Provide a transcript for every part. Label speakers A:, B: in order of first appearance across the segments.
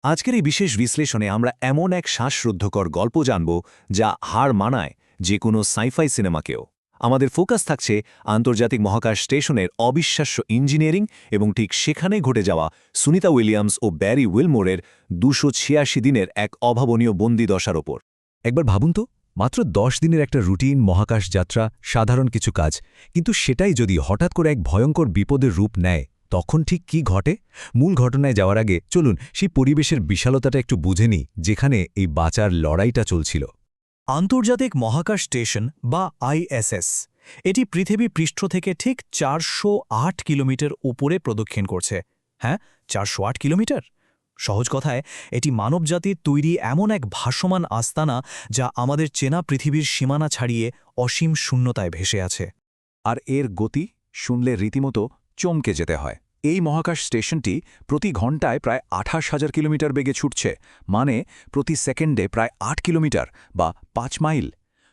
A: আজকের এই বিশেষ বিশ্লেষণে আমরা এমন এক শ্বাসরুদ্ধকর গল্প জানব যা হার মানায় যে কোনো সাইফাই সিনেমাকেও। আমাদের ফোকাস থাকছে আন্তর্জাতিক মহাকাশ স্টেশনের অবিশ্বাস্য ইঞ্জিনিয়ারিং এবং ঠিক সেখানে ঘটে যাওয়া সুনিতা উইলিয়ামস ও ব্যারি উইলমোরের ২৮৬ দিনের এক অভাবনীয় বন্দিদশার ওপর।
B: একবার ভাবুন তো, মাত্র ১০ দিনের একটা রুটিন মহাকাশ যাত্রা, সাধারণ কিছু কাজ, কিন্তু সেটাই যদি হঠাৎ করে এক ভয়ঙ্কর বিপদের রূপ নেয়, তখন ঠিক কি ঘটে? মূল ঘটনায় যাওয়ার আগে চলুন সেই পরিবেশের বিশালতাটা একটু বুঝে নিই, যেখানে এই বাঁচার লড়াইটা চলছিল।
C: আন্তর্জাতিক মহাকাশ স্টেশন বা আইএসএস এটি পৃথিবী পৃষ্ঠ থেকে ঠিক ৪০৮ কিলোমিটার উপরে প্রদক্ষিণ করছে। হ্যাঁ, ৪০৮ কিলোমিটার। সহজ কথায়, এটি মানবজাতির তৈরি এমন এক ভাসমান আস্তানা যা আমাদের চেনা পৃথিবীর সীমানা ছাড়িয়ে অসীম শূন্যতায় ভেসে আছে।
B: আর এর গতি শুনলে রীতিমতো চমকে যেতে হয়। এই মহাকাশ স্টেশনটি প্রতি ঘণ্টায় প্রায় ২৮,০০০ কিলোমিটার বেগে ছুটছে, মানে প্রতি সেকেন্ডে প্রায় ৮ কিলোমিটার বা ৫ মাইল।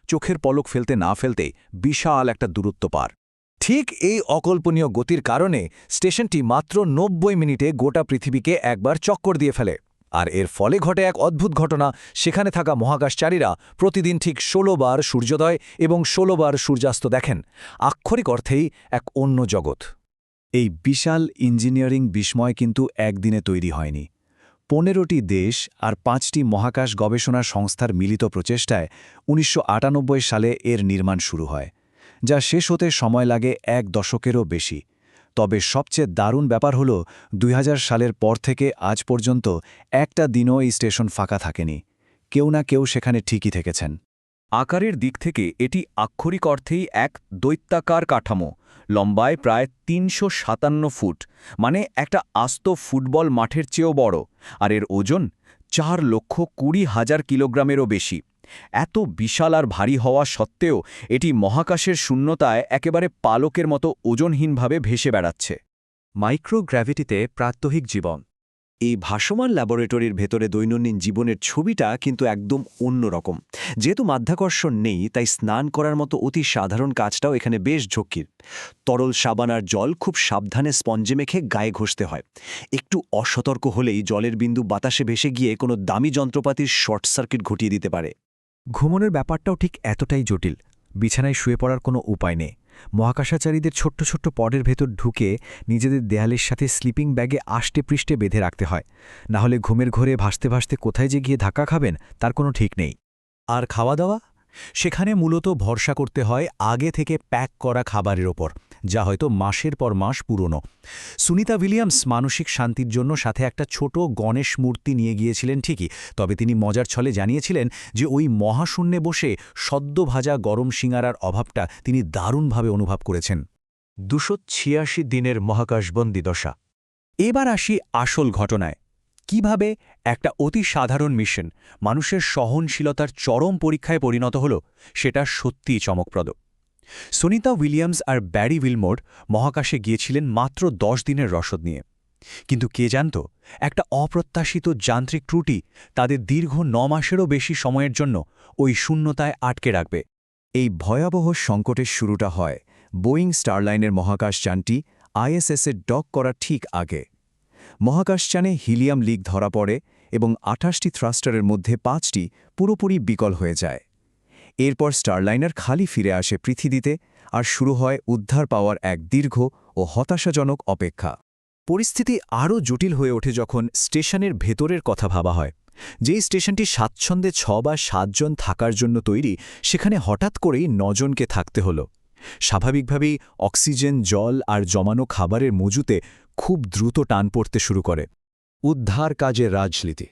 B: চোখের পলক ফেলতে না ফেলতেই বিশাল একটা দূরত্ব পার। ঠিক এই অকল্পনীয় গতির কারণে স্টেশনটি মাত্র ৯০ মিনিটে গোটা পৃথিবীকে একবার চক্কর দিয়ে ফেলে। আর এর ফলে ঘটে এক অদ্ভুত ঘটনা। সেখানে থাকা মহাকাশচারীরা প্রতিদিন ঠিক ১৬ বার সূর্যোদয় এবং ১৬ বার সূর্যাস্ত দেখেন। আক্ষরিক অর্থেই এক অন্য জগৎ। এই বিশাল ইঞ্জিনিয়ারিং বিস্ময় কিন্তু একদিনে তৈরি হয়নি। ১৫টি দেশ আর ৫টি মহাকাশ গবেষণা সংস্থার মিলিত প্রচেষ্টায় ১৯৯৮ সালে এর নির্মাণ শুরু হয়, যা শেষ হতে সময় লাগে ১ দশকেরও বেশি। তবে সবচেয়ে দারুণ ব্যাপার হল ২০০০ সালের পর থেকে আজ পর্যন্ত একটা দিনও এই স্টেশন ফাঁকা থাকেনি। কেউ না কেউ সেখানে ঠিকই থেকেছেন।
D: আকারের দিক থেকে এটি আক্ষরিক অর্থেই এক দৈত্যাকার কাঠামো, লম্বায় প্রায় ৩৫৭ ফুট, মানে একটা আস্ত ফুটবল মাঠের চেয়েও বড়। আর এর ওজন ৪,২০,০০০ কিলোগ্রামেরও বেশি। এত বিশাল আর ভারী হওয়া সত্ত্বেও এটি মহাকাশের শূন্যতায় একেবারে পালকের মতো ওজনহীনভাবে ভেসে বেড়াচ্ছে।
A: মাইক্রোগ্র্যাভিটিতে প্রাত্যহিক জীবন। এই ভাসমান ল্যাবরেটরির ভেতরে দৈনন্দিন জীবনের ছবিটা কিন্তু একদম অন্যরকম। যেহেতু মাধ্যাকর্ষণ নেই, তাই স্নান করার মতো অতি সাধারণ কাজটাও এখানে বেশ ঝক্কির। তরল সাবান আর জল খুব সাবধানে স্পঞ্জে মেখে গায়ে ঘষতে হয়। একটু অসতর্ক হলেই জলের বিন্দু বাতাসে ভেসে গিয়ে কোনো দামি যন্ত্রপাতির শর্ট সার্কিট ঘটিয়ে দিতে পারে।
B: ঘুমনের ব্যাপারটাও ঠিক এতটাই জটিল। বিছানায় শুয়ে পড়ার কোনো উপায় নেই। মহাকাশাচারীদের ছোট্ট ছোট্ট পডের ভেতর ঢুকে নিজেদের দেয়ালের সাথে স্লিপিং ব্যাগে আষ্টে পৃষ্ঠে বেঁধে রাখতে হয়, না হলে ঘুমের ঘোরে ভাসতে ভাসতে কোথায় যে গিয়ে ধাক্কা খাবেন তার কোনো ঠিক নেই।
C: আর খাওয়া দাওয়া? সেখানে মূলত ভরসা করতে হয় আগে থেকে প্যাক করা খাবারের ওপর, যা হয়তো মাসের পর মাস পুরনো। সুনিতা উইলিয়ামস মানসিক শান্তির জন্য সাথে একটা ছোট গণেশ মূর্তি নিয়ে গিয়েছিলেন ঠিকই, তবে তিনি মজার ছলে জানিয়েছিলেন যে ওই মহাশূন্যে বসে সদ্য ভাজা গরম সিঙারার অভাবটা তিনি দারুণভাবে অনুভব করেছেন।
A: ২৮৬ দিনের মহাকাশবন্দী দশা।
C: এবার আসি আসল ঘটনায়। কিভাবে একটা অতি সাধারণ মিশন মানুষের সহনশীলতার চরম পরীক্ষায় পরিণত হল, সেটা সত্যিই চমকপ্রদ। সুনিতা উইলিয়ামস আর ব্যারি উইলমোর মহাকাশে গিয়েছিলেন মাত্র ১০ দিনের রসদ নিয়ে। কিন্তু কে জানত, একটা অপ্রত্যাশিত যান্ত্রিক ত্রুটি তাদের দীর্ঘ ৯ মাসেরও বেশি সময়ের জন্য ওই শূন্যতায় আটকে রাখবে।
B: এই ভয়াবহ সংকটের শুরুটা হয় বোয়িং স্টারলাইনের মহাকাশযানটি আইএসএসের ডক করার ঠিক আগে। মহাকাশযানে হিলিয়াম লিক ধরা পড়ে এবং ২৮টি থ্রাস্টারের মধ্যে ৫টি পুরোপুরি বিকল হয়ে যায়। এরপর স্টারলাইনার খালি ফিরে আসে পৃথিবীতে, আর শুরু হয় উদ্ধার পাওয়ার এক দীর্ঘ ও হতাশাজনক অপেক্ষা।
C: পরিস্থিতি আরও জটিল হয়ে ওঠে যখন স্টেশনের ভেতরের কথা ভাবা হয়। যেই স্টেশনটি স্বাচ্ছন্দ্যে ৬ বা ৭ জন থাকার জন্য তৈরি, সেখানে হঠাৎ করেই ৯ জনকে থাকতে হলো। স্বাভাবিকভাবেই অক্সিজেন, জল আর জমানো খাবারের মজুতে খুব দ্রুত টান পড়তে শুরু করে।
B: উদ্ধার কাজের রাজনীতি।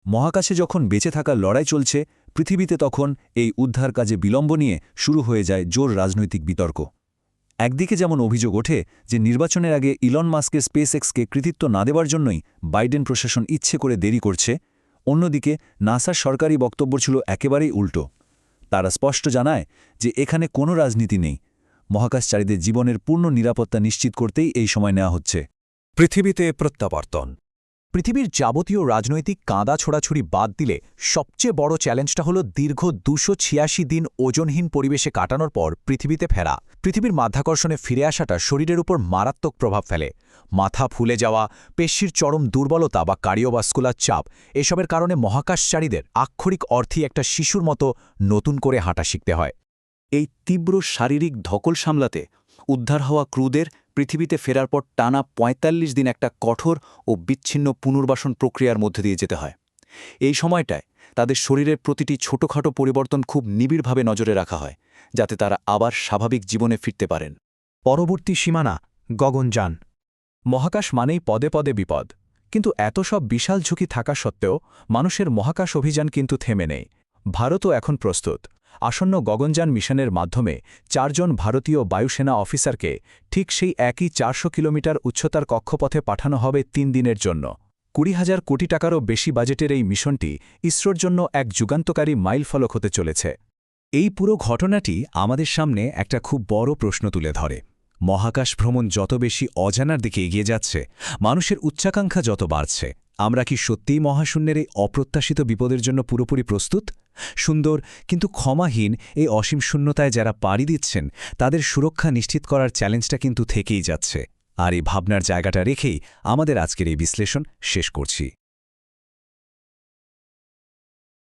B: মহাকাশে যখন বেঁচে থাকার লড়াই চলছে, পৃথিবীতে তখন এই উদ্ধার কাজে বিলম্ব নিয়ে শুরু হয়ে যায় জোর রাজনৈতিক বিতর্ক। একদিকে যেমন অভিযোগ ওঠে যে নির্বাচনের আগে ইলন মাস্কের স্পেসএক্সকে কৃতিত্ব না দেওয়ার জন্যই বাইডেন প্রশাসন ইচ্ছে করে দেরি করছে, অন্যদিকে নাসার সরকারি বক্তব্য ছিল একেবারেই উল্টো। তারা স্পষ্ট জানায় যে এখানে কোনো রাজনীতি নেই, মহাকাশচারীদের জীবনের পূর্ণ নিরাপত্তা নিশ্চিত করতেই এই সময় নেওয়া হচ্ছে।
A: পৃথিবীতে প্রত্যাবর্তন।
B: পৃথিবীর যাবতীয় রাজনৈতিক কাঁদা ছোড়াছুড়ি বাদ দিলে সবচেয়ে বড় চ্যালেঞ্জটা হলো দীর্ঘ 286 দিন ওজনহীন পরিবেশে কাটানোর পর পৃথিবীতে ফেরা। পৃথিবীর মাধ্যাকর্ষণে ফিরে আসাটা শরীরের উপর মারাত্মক প্রভাব ফেলে। মাথা ফুলে যাওয়া, পেশির চরম দুর্বলতা বা কার্ডিওভাস্কুলার চাপ এসবের কারণে মহাকাশচারীদের আক্ষরিক অর্থেই একটা শিশুর মতো নতুন করে হাঁটা শিখতে হয়।
D: এই তীব্র শারীরিক ধকল সামলাতে উদ্ধার হওয়া ক্রুদের পৃথিবীতে ফেরার পর টানা ৪৫ দিন একটা কঠোর ও বিচ্ছিন্ন পুনর্বাসন প্রক্রিয়ার মধ্যে দিয়ে যেতে হয়। এই সময়টায় তাদের শরীরের প্রতিটি ছোটখাটো পরিবর্তন খুব নিবিড়ভাবে নজরে রাখা হয়, যাতে তারা আবার স্বাভাবিক জীবনে ফিরতে পারেন।
C: পরবর্তী সীমানা গগনযান। মহাকাশ মানেই পদে পদে বিপদ, কিন্তু এত সব বিশাল ঝুঁকি থাকা সত্ত্বেও মানুষের মহাকাশ অভিযান কিন্তু থেমে নেই। ভারতও এখন প্রস্তুত। আসন্ন গগনযান মিশনের মাধ্যমে 4 জন ভারতীয় বায়ুসেনা অফিসারকে ঠিক সেই একই 400 কিলোমিটার উচ্চতার কক্ষপথে পাঠানো হবে 3 দিনের জন্য। 20,000 কোটি টাকারও বেশি বাজেটের এই মিশনটি ইসরোর জন্য এক যুগান্তকারী মাইলফলক হতে চলেছে। এই পুরো ঘটনাটি আমাদের সামনে একটা খুব বড় প্রশ্ন তুলে ধরে। মহাকাশ ভ্রমণ যত বেশি অজানার দিকে এগিয়ে যাচ্ছে, মানুষের উচ্চাকাঙ্ক্ষা যত বাড়ছে, আমরা কি সত্যিই মহাশূন্যের এই অপ্রত্যাশিত বিপদের জন্য পুরোপুরি প্রস্তুত? সুন্দর কিন্তু ক্ষমাহীন এই অসীম শূন্যতায় যারা পাড়ি দিচ্ছেন, তাদের সুরক্ষা নিশ্চিত করার চ্যালেঞ্জটা কিন্তু থেকেই যাচ্ছে। আর এই ভাবনার জায়গাটা রেখেই আমাদের আজকের এই বিশ্লেষণ শেষ করছি।